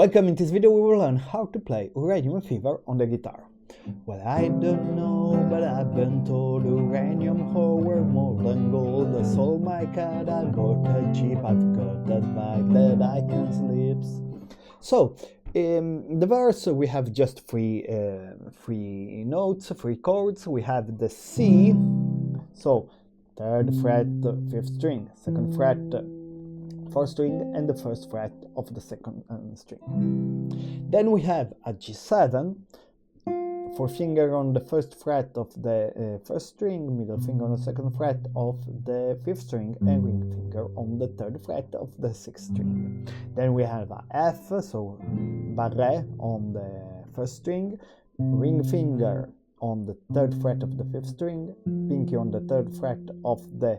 Welcome. In this video we will learn how to play Uranium Fever on the guitar. Well, I don't know, but I've been told uranium were more than gold. I sold my cat, I bought a cheap, I've got that bag that I can sleep. So, in the verse we have just three notes, three chords. We have the C, so third fret, fifth string, second fret, fourth string, and the first fret of the second string. Then we have a G7, fourth finger on the first fret of the first string, middle finger on the second fret of the fifth string, and ring finger on the third fret of the sixth string. Then we have a F, so barré on the first string, ring finger on the third fret of the fifth string, pinky on the third fret of the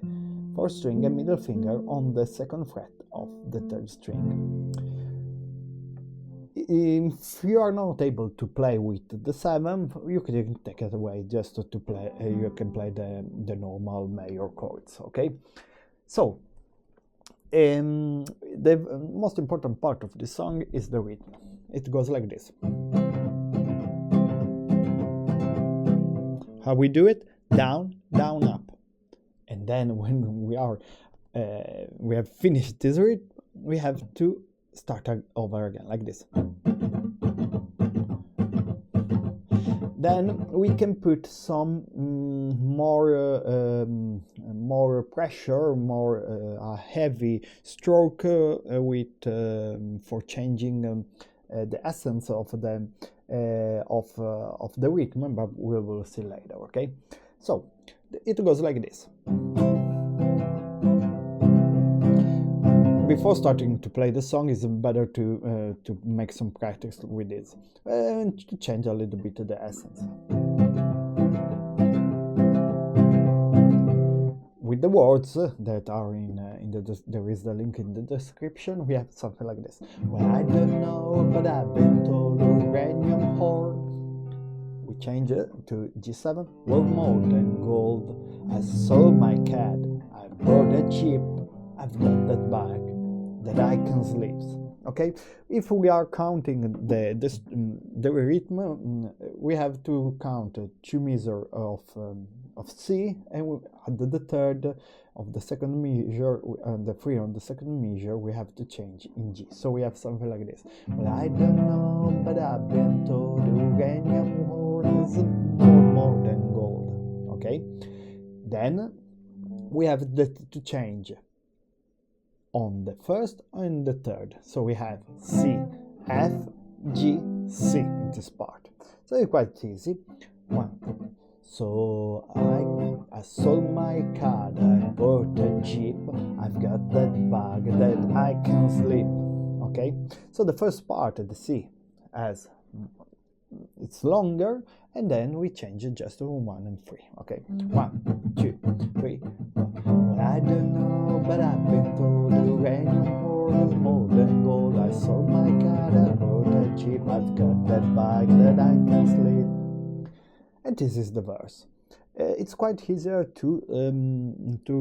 fourth string, and middle finger on the second fret of the third string. If you are not able to play with the 7, you can take it away just to play. You can play the normal major chords. Okay, so the most important part of the song is the rhythm. It goes like this. How we do it? Down, down, up. And then when we have finished this rhythm, we have to start over again like this. Then we can put some more pressure, more heavy stroke with for changing the essence of the rhythm, but we will see later. Okay, so it goes like this. Before starting to play the song, it's better to make some practice with this and to change a little bit the essence. With the words that are there is the link in the description, we have something like this. Well, I don't know, but I've been told uranium hoard. We change it to G7. Well, more than gold. I sold my cat. I bought a chip. I've got that bag that I can sleep. Okay, if we are counting the rhythm, we have to count 2 measures of C, and we add the third of the second measure, and the 3 on the second measure we have to change in G. So we have something like this. Well, I don't know, but I've been told uranium is more than gold. Okay, then we have to change on the first and the third. So we have C, F, G, C in this part. So it's quite easy. 1. So I sold my car, I bought a Jeep, I've got that bag that I can sleep. Okay, so the first part of the C it's longer, and then we change it just to 1 and 3. Okay, 1, 2, 3, 4. Well, I don't know, but I've been told uranium is more than gold. I sold my car, I bought a Jeep, I've got that bag that I can sleep. And this is the verse. It's quite easier to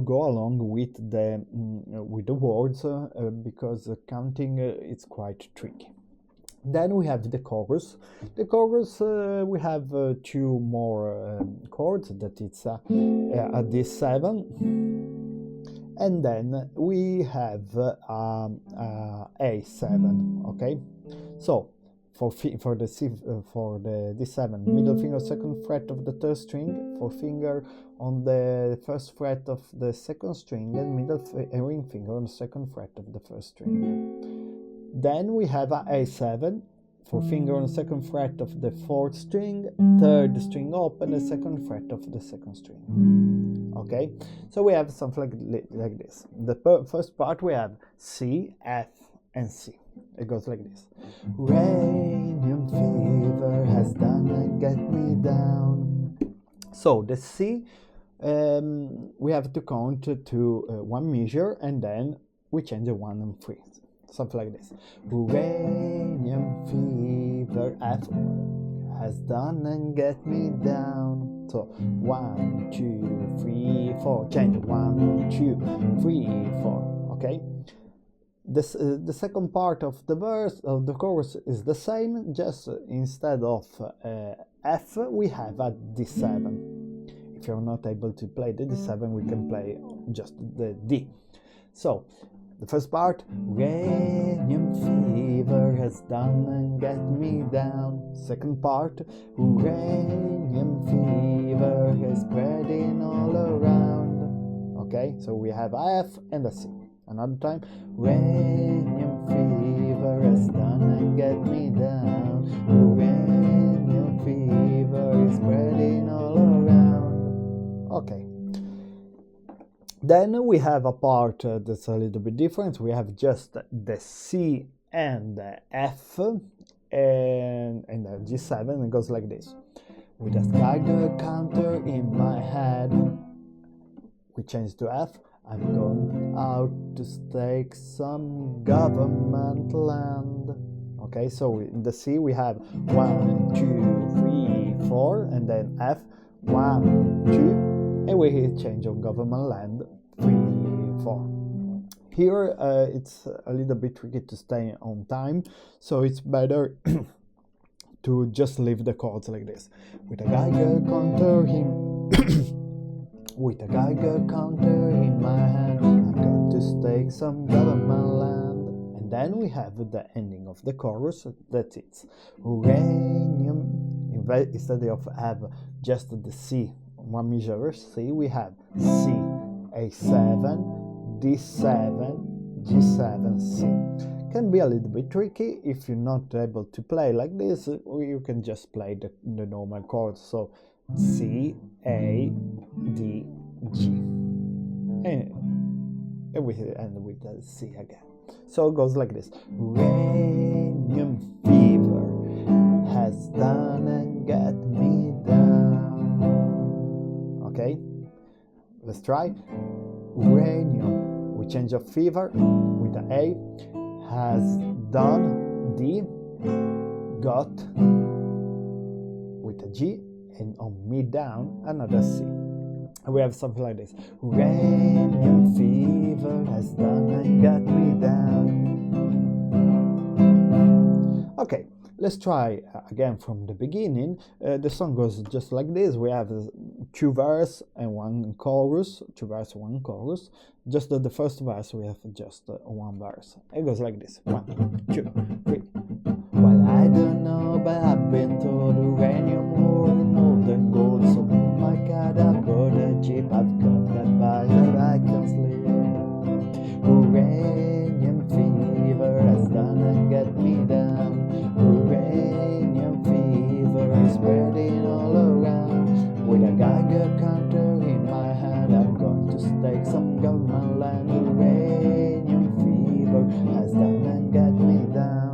go along with the words because counting it's quite tricky. Then we have the chorus. The chorus we have 2 more chords, that it's a D7, and then we have A7. Okay, so for the D7, middle finger second fret of the third string, fourth finger on the first fret of the second string, and ring finger on the second fret of the first string. Then we have a A7, fourth finger on the second fret of the fourth string, third string up, and the second fret of the second string. Okay, so we have something like this. The first part we have C, F, and C. It goes like this. Uranium fever has done and get me down. So the C, we have to count to 1 measure, and then we change the 1 and 3. Something like this. Uranium fever F has done and get me down. So 1, 2, 3, 4. Change 1, 2, 3, 4. Okay. The second part of the verse of the chorus is the same, just instead of F we have a D7. If you're not able to play the D7, we can play just the D. So the first part, uranium fever has done and get me down. Second part, uranium fever is spreading all around. Okay, so we have a F and a C. Another time, uranium fever has done and get me down. Uranium fever is spreading all around. Okay. Then we have a part that's a little bit different. We have just the C and the F and the G7. It goes like this. With a Geiger counter in my head, we change to F. I'm going out to stake some government land. Okay, so in the C we have 1, 2, 3, 4, and then F 1, 2. And we change on government land 3, 4. Here it's a little bit tricky to stay on time, so it's better to just leave the chords like this. With a Geiger counter with a Geiger counter in my hand, I'm going to stake some government land. And then we have the ending of the chorus, that's it. Uranium. Instead of have just the C, one measure C, we have C, A7, D7, G7, C. Can be a little bit tricky. If you're not able to play like this, you can just play the normal chords. So C, A, D, G. And we end with the C again. So it goes like this. Uranium fever has done and get me down. Okay, let's try. Uranium, we change of fever with the A, has done, D, got with the G, and on me down another C. And we have something like this. Uranium fever has done and got me down. Okay, let's try again from the beginning. The song goes just like this. We have 2 verses and 1 chorus. 2 verses, 1 chorus. Just the first verse we have just 1 verse. It goes like this. 1, 2, 3. Well, I don't know, but I've been told uranium more than gold. So my God, I bought a jeep. I've got that bag that I can sleep. Uranium fever has done and get me down. Uranium fever is spreading all around. With a Geiger counter in my hand, I'm going to stake some government land. Uranium fever has done and get me down.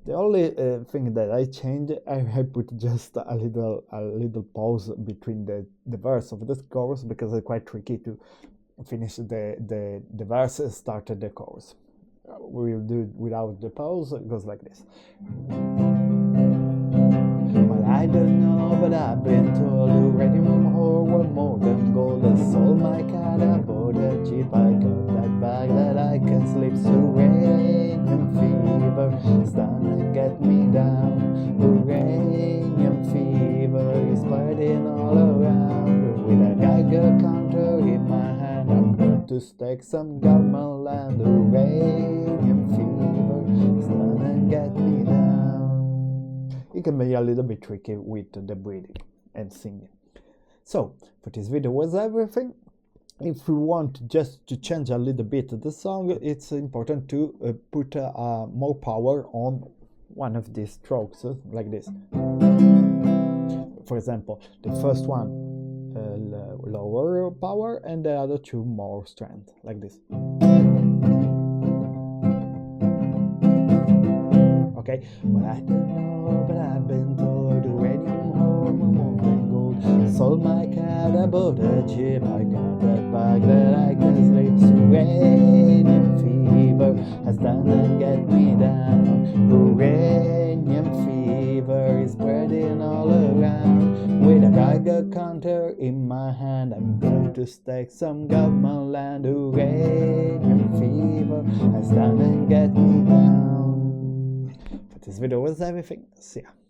The only thing that I changed, I put just a little pause between the verse of the chorus, because it's quite tricky to finish the verse and start the chorus. We will do it without the pause. It goes like this. Well, I don't know, but I've been told uranium ore worth more than gold. I sold my cat, I bought a jeep, I got that bag that I can sleep. So uranium fever is done and get me down. Uranium fever is spreading all around. With a Geiger counter in my hand, I'm going to stake some government land. Uranium fever is done and get me down. It can be a little bit tricky with the breathing and singing. So, for this video was everything. If we want just to change a little bit the song, it's important to put more power on one of these strokes, like this. For example, the first one lower power and the other 2 more strength, like this. Okay, well, I don't know, but I've been told uranium ore more than gold. Sold my cat, I bought a jeep, I got that bag that I can sleep. Uranium fever has done and get me down. Uranium fever is spreading all around. With a Geiger counter in my hand, and I'm going to stake some government land. Uranium fever has done and get me down. But this video was everything. See ya.